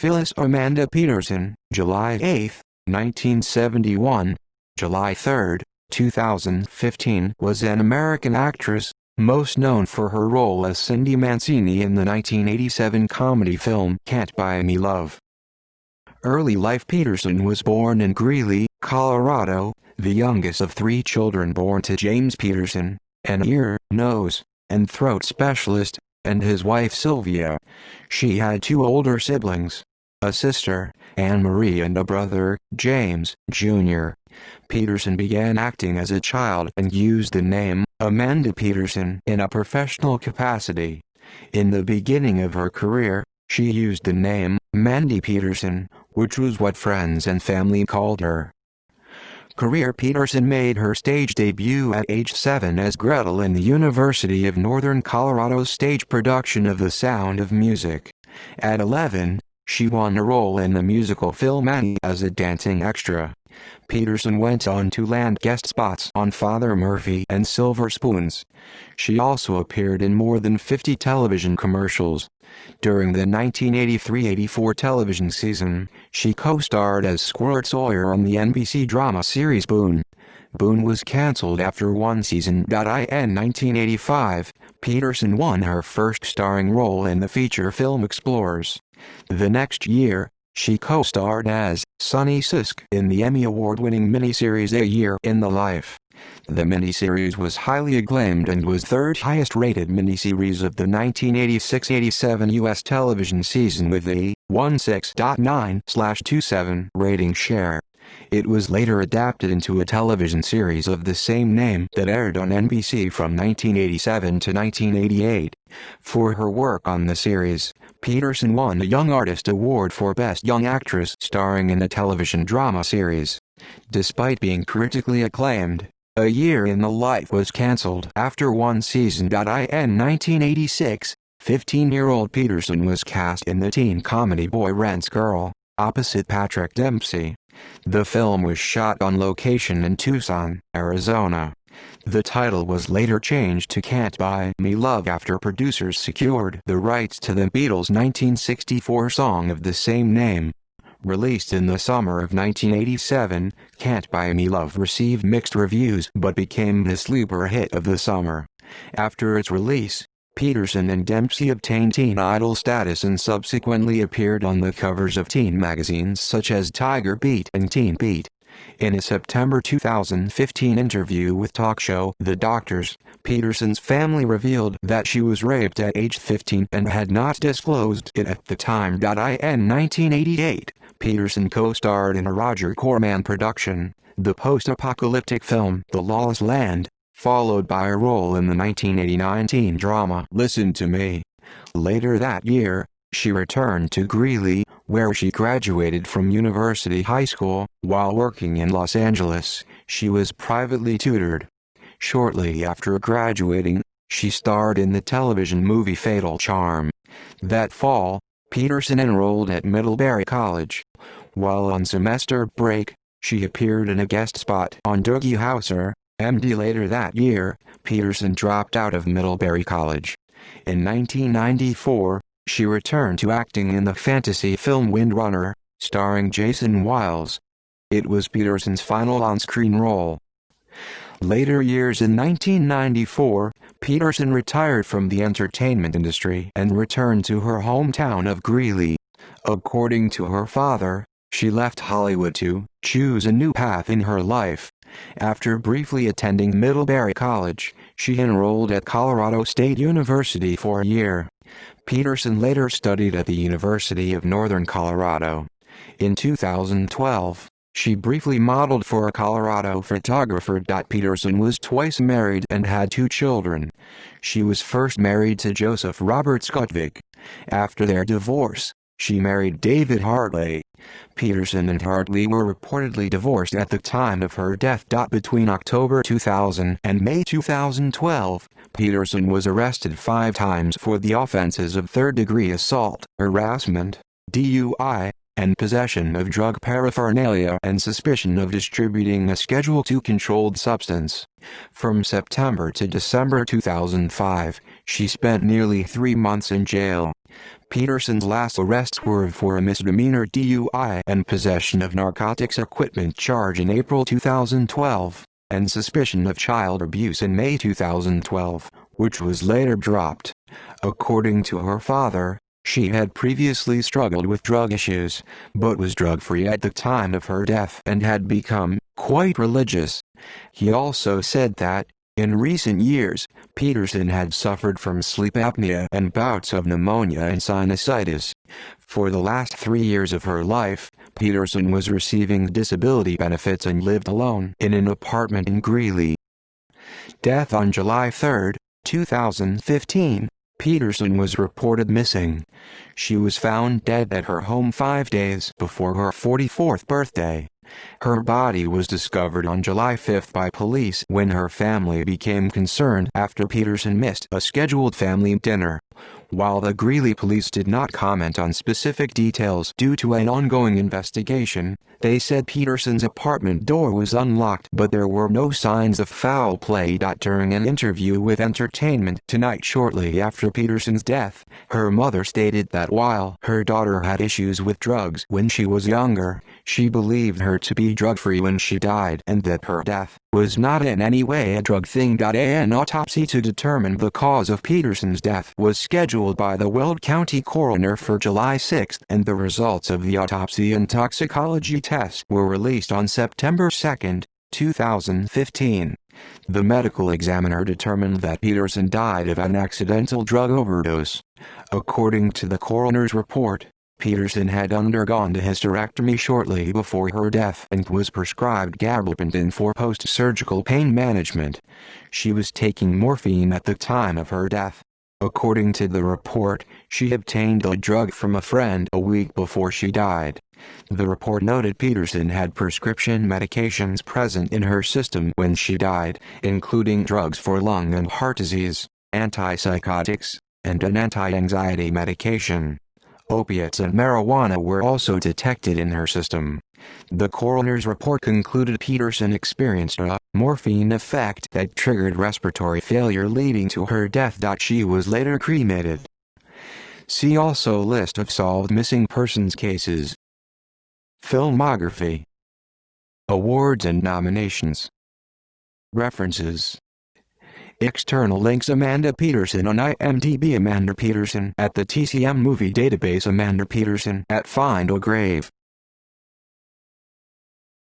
Phyllis Amanda Peterson, July 8, 1971, July 3, 2015, was an American actress, most known for her role as Cindy Mancini in the 1987 comedy film Can't Buy Me Love. Early life. Peterson was born in Greeley, Colorado, the youngest of 3 children born to James Peterson, an ear, nose, and throat specialist, and his wife Sylvia. She had 2 older siblings, a sister, Anne Marie, and a brother, James, Jr. Peterson began acting as a child and used the name Amanda Peterson in a professional capacity. In the beginning of her career, she used the name Mandy Peterson, which was what friends and family called her. Career. Peterson made her stage debut at age 7 as Gretel in the University of Northern Colorado's stage production of The Sound of Music. At 11, she won a role in the musical film Annie as a dancing extra. Peterson went on to land guest spots on Father Murphy and Silver Spoons. She also appeared in more than 50 television commercials. During the 1983-84 television season, she co-starred as Squirt Sawyer on the NBC drama series Boone. Boone was cancelled after 1 season. In 1985, Peterson won her first starring role in the feature film Explorers. The next year, she co-starred as Sonny Sisk in the Emmy Award-winning miniseries A Year in the Life. The miniseries was highly acclaimed and was third highest-rated miniseries of the 1986-87 U.S. television season with a 16.9/27 rating share. It was later adapted into a television series of the same name that aired on NBC from 1987 to 1988. For her work on the series, Peterson won a Young Artist Award for Best Young Actress starring in a television drama series. Despite being critically acclaimed, A Year in the Life was cancelled after 1 season. In 1986, 15-year-old Peterson was cast in the teen comedy Boy Rents Girl, opposite Patrick Dempsey. The film was shot on location in Tucson, Arizona. The title was later changed to Can't Buy Me Love after producers secured the rights to the Beatles' 1964 song of the same name. Released in the summer of 1987, Can't Buy Me Love received mixed reviews but became the sleeper hit of the summer. After its release, Peterson and Dempsey obtained teen idol status and subsequently appeared on the covers of teen magazines such as Tiger Beat and Teen Beat. In a September 2015 interview with talk show The Doctors, Peterson's family revealed that she was raped at age 15 and had not disclosed it at the time. In 1988, Peterson co-starred in a Roger Corman production, the post-apocalyptic film The Lawless Land, followed by a role in the 1989 teen drama Listen to Me. Later that year, she returned to Greeley, where she graduated from University High School. While working in Los Angeles, she was privately tutored. Shortly after graduating, she starred in the television movie Fatal Charm. That fall, Peterson enrolled at Middlebury College. While on semester break, she appeared in a guest spot on Doogie Howser, MD. Later that year, Peterson dropped out of Middlebury College. In 1994, she returned to acting in the fantasy film Windrunner, starring Jason Wiles. It was Peterson's final on-screen role. Later years. In 1994, Peterson retired from the entertainment industry and returned to her hometown of Greeley. According to her father, she left Hollywood to choose a new path in her life. After briefly attending Middlebury College, she enrolled at Colorado State University for a year. Peterson later studied at the University of Northern Colorado. In 2012, she briefly modeled for a Colorado photographer. Peterson was twice married and had 2 children. She was first married to Joseph Robert Skutvic. After their divorce, she married David Hartley. Peterson and Hartley were reportedly divorced at the time of her death. Between October 2000 and May 2012, Peterson was arrested 5 times for the offenses of third-degree assault, harassment, DUI, and possession of drug paraphernalia and suspicion of distributing a Schedule II controlled substance. From September to December 2005, She spent nearly 3 months in jail. Peterson's last arrests were for a misdemeanor DUI and possession of narcotics equipment charge in April 2012, and suspicion of child abuse in May 2012, which was later dropped. According to her father, she had previously struggled with drug issues, but was drug-free at the time of her death and had become quite religious. He also said that, in recent years, Peterson had suffered from sleep apnea and bouts of pneumonia and sinusitis. For the last 3 years of her life, Peterson was receiving disability benefits and lived alone in an apartment in Greeley. Death on July 3, 2015. Peterson was reported missing. She was found dead at her home 5 days before her 44th birthday. Her body was discovered on July 5 by police when her family became concerned after Peterson missed a scheduled family dinner. While the Greeley police did not comment on specific details due to an ongoing investigation, they said Peterson's apartment door was unlocked, but there were no signs of foul play. During an interview with Entertainment Tonight shortly after Peterson's death, her mother stated that while her daughter had issues with drugs when she was younger, she believed her to be drug-free when she died and that her death was not in any way a drug thing. An autopsy to determine the cause of Peterson's death was scheduled by the Weld County coroner for July 6, and the results of the autopsy and toxicology test were released on September 2, 2015. The medical examiner determined that Peterson died of an accidental drug overdose. According to the coroner's report, Peterson had undergone a hysterectomy shortly before her death and was prescribed gabapentin for post-surgical pain management. She was taking morphine at the time of her death. According to the report, she obtained the drug from a friend a week before she died. The report noted Peterson had prescription medications present in her system when she died, including drugs for lung and heart disease, antipsychotics, and an anti-anxiety medication. Opiates and marijuana were also detected in her system. The coroner's report concluded Peterson experienced a morphine effect that triggered respiratory failure leading to her death. She was later cremated. See also List of solved missing persons cases. Filmography. Awards and nominations. References. External links: Amanda Peterson on IMDb, Amanda Peterson at the TCM Movie Database, Amanda Peterson at Find a Grave.